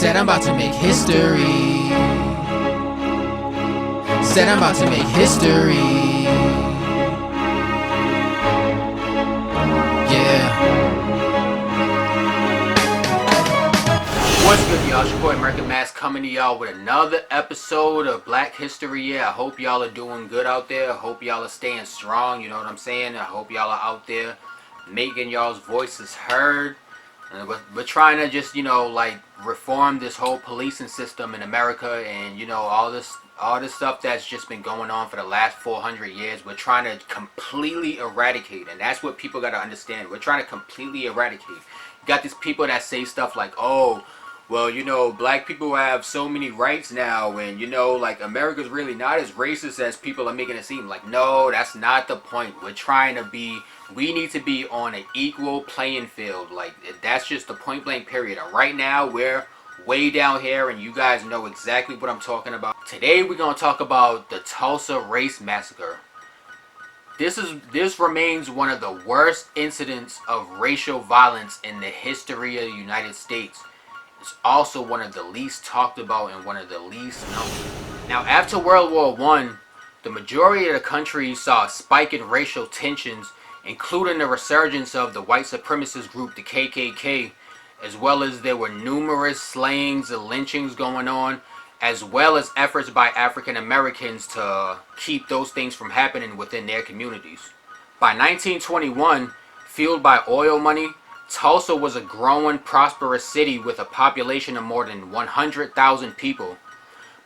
Said I'm about to make history. Said I'm about to make history. Yeah. What's good, y'all? It's your boy American Mass coming to y'all with another episode of Black History. Yeah, I hope y'all are doing good out there. I hope y'all are staying strong, you know what I'm saying? I hope y'all are out there making y'all's voices heard. And we're trying to just, like reform this whole policing system in America, and all this stuff that's just been going on for the last 400 years. We're trying to completely eradicate, and that's what people got to understand. We're trying to completely eradicate. You got these people that say stuff like, oh, well, black people have so many rights now, and like America's really not as racist as people are making it seem. Like, no, that's not the point. We need to be on an equal playing field. Like, that's just the point blank period. And right now, we're way down here, and you guys know exactly what I'm talking about. Today, we're going to talk about the Tulsa Race Massacre. This remains one of the worst incidents of racial violence in the history of the United States. It's also one of the least talked about and one of the least known. Now, after World War I, the majority of the country saw a spike in racial tensions, including the resurgence of the white supremacist group, the KKK, as well as there were numerous slayings and lynchings going on, as well as efforts by African Americans to keep those things from happening within their communities. By 1921, fueled by oil money, Tulsa was a growing, prosperous city with a population of more than 100,000 people.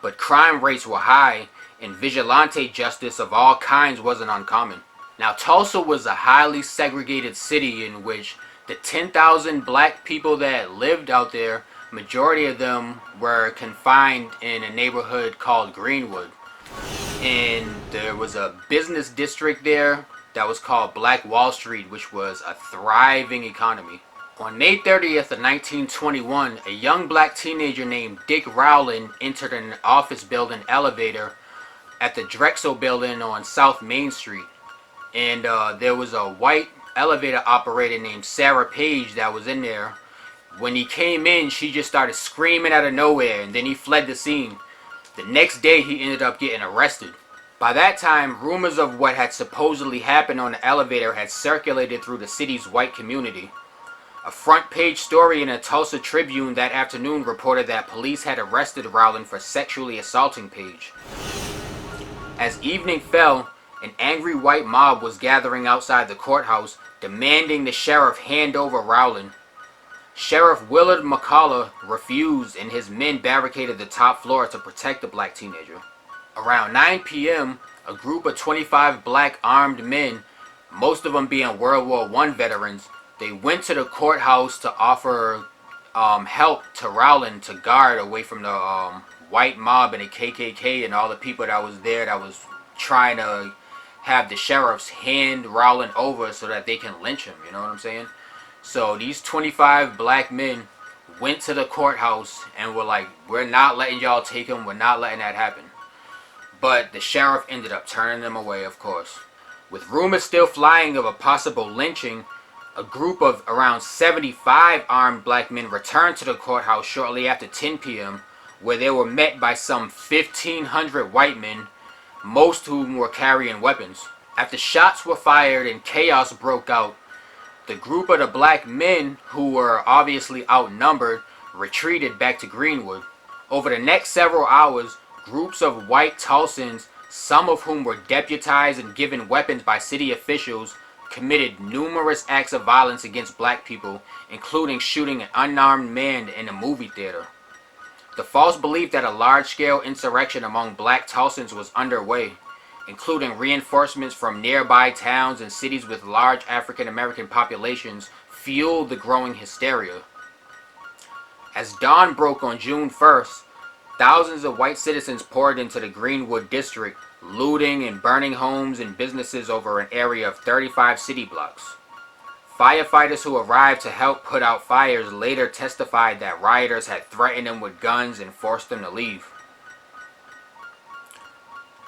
But crime rates were high, and vigilante justice of all kinds wasn't uncommon. Now, Tulsa was a highly segregated city in which the 10,000 black people that lived out there, majority of them were confined in a neighborhood called Greenwood. And there was a business district there that was called Black Wall Street, which was a thriving economy. On May 30th of 1921, a young black teenager named Dick Rowland entered an office building elevator at the Drexel building on South Main Street. And there was a white elevator operator named Sarah Page that was in there. When he came in, she just started screaming out of nowhere, and then he fled the scene. The next day, he ended up getting arrested. By that time, rumors of what had supposedly happened on the elevator had circulated through the city's white community. A front page story in a Tulsa Tribune that afternoon reported that police had arrested Rowland for sexually assaulting Page. As evening fell, an angry white mob was gathering outside the courthouse, demanding the sheriff hand over Rowland. Sheriff Willard McCullough refused, and his men barricaded the top floor to protect the black teenager. Around 9 p.m., a group of 25 black armed men, most of them being World War I veterans, they went to the courthouse to offer help to Rowland to guard away from the white mob and the KKK and all the people that was there that was trying to have the sheriffs hand Rowland over so that they can lynch him, you know what I'm saying? So these 25 black men went to the courthouse and were like, we're not letting y'all take him, we're not letting that happen. But the sheriff ended up turning them away, of course. With rumors still flying of a possible lynching, a group of around 75 armed black men returned to the courthouse shortly after 10 p.m., where they were met by some 1,500 white men, most of whom were carrying weapons. After shots were fired and chaos broke out, the group of the black men, who were obviously outnumbered, retreated back to Greenwood. Over the next several hours, groups of white Tulsans, some of whom were deputized and given weapons by city officials, committed numerous acts of violence against black people, including shooting an unarmed man in a movie theater. The false belief that a large-scale insurrection among black Tulsans was underway, including reinforcements from nearby towns and cities with large African American populations, fueled the growing hysteria. As dawn broke on June 1st, thousands of white citizens poured into the Greenwood district, looting and burning homes and businesses over an area of 35 city blocks. Firefighters who arrived to help put out fires later testified that rioters had threatened them with guns and forced them to leave.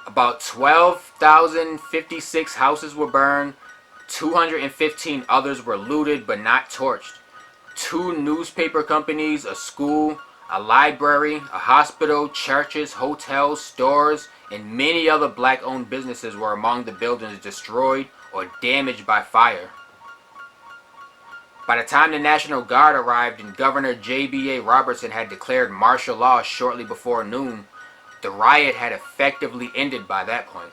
About 12,056 houses were burned, 215 others were looted but not torched. 2 newspaper companies, a school, A library, a hospital, churches, hotels, stores, and many other black-owned businesses were among the buildings destroyed or damaged by fire. By the time the National Guard arrived and Governor J.B.A. Robertson had declared martial law shortly before noon, the riot had effectively ended by that point.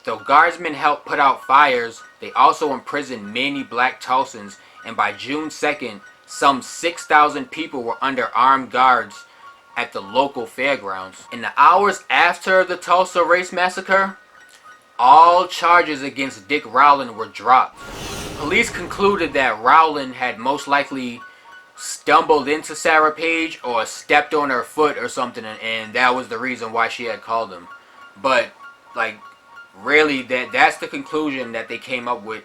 Though guardsmen helped put out fires, they also imprisoned many black Tulsans, and by June 2nd, some 6,000 people were under armed guards at the local fairgrounds. In the hours after the Tulsa Race Massacre, all charges against Dick Rowland were dropped. Police concluded that Rowland had most likely stumbled into Sarah Page or stepped on her foot or something, and that was the reason why she had called him. But, like, really, that's the conclusion that they came up with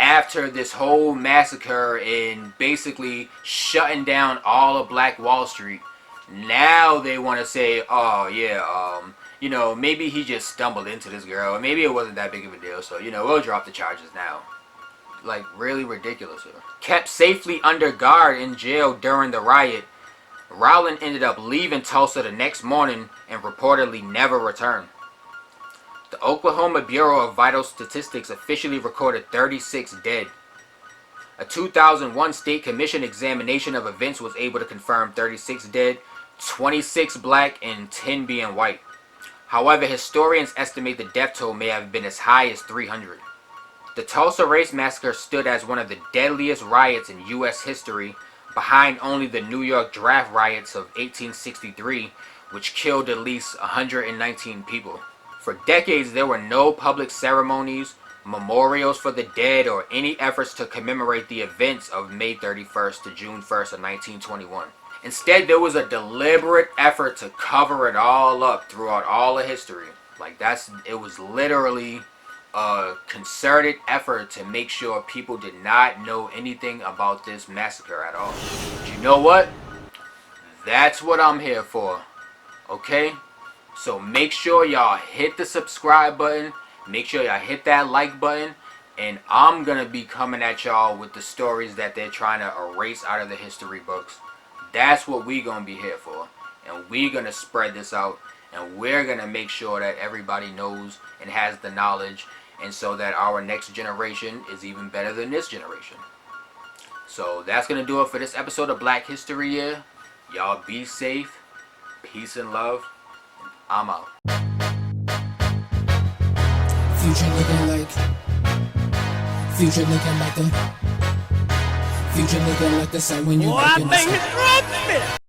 after this whole massacre and basically shutting down all of Black Wall Street. Now they want to say, oh yeah, maybe he just stumbled into this girl, or maybe it wasn't that big of a deal, so, we'll drop the charges now. Like, really ridiculous here. Kept safely under guard in jail during the riot, Rowland ended up leaving Tulsa the next morning and reportedly never returned. The Oklahoma Bureau of Vital Statistics officially recorded 36 dead. A 2001 State Commission examination of events was able to confirm 36 dead, 26 black, and 10 being white. However, historians estimate the death toll may have been as high as 300. The Tulsa Race Massacre stood as one of the deadliest riots in U.S. history, behind only the New York draft riots of 1863, which killed at least 119 people. For decades, there were no public ceremonies, memorials for the dead, or any efforts to commemorate the events of May 31st to June 1st of 1921. Instead, there was a deliberate effort to cover it all up throughout all of history. It was literally a concerted effort to make sure people did not know anything about this massacre at all. But you know what? That's what I'm here for. Okay? So make sure y'all hit the subscribe button. Make sure y'all hit that like button. And I'm going to be coming at y'all with the stories that they're trying to erase out of the history books. That's what we going to be here for. And we're going to spread this out. And we're going to make sure that everybody knows and has the knowledge, and so that our next generation is even better than this generation. So that's going to do it for this episode of Black History Year. Y'all be safe. Peace and love. I'm out. Future looking like the sun when you I think it's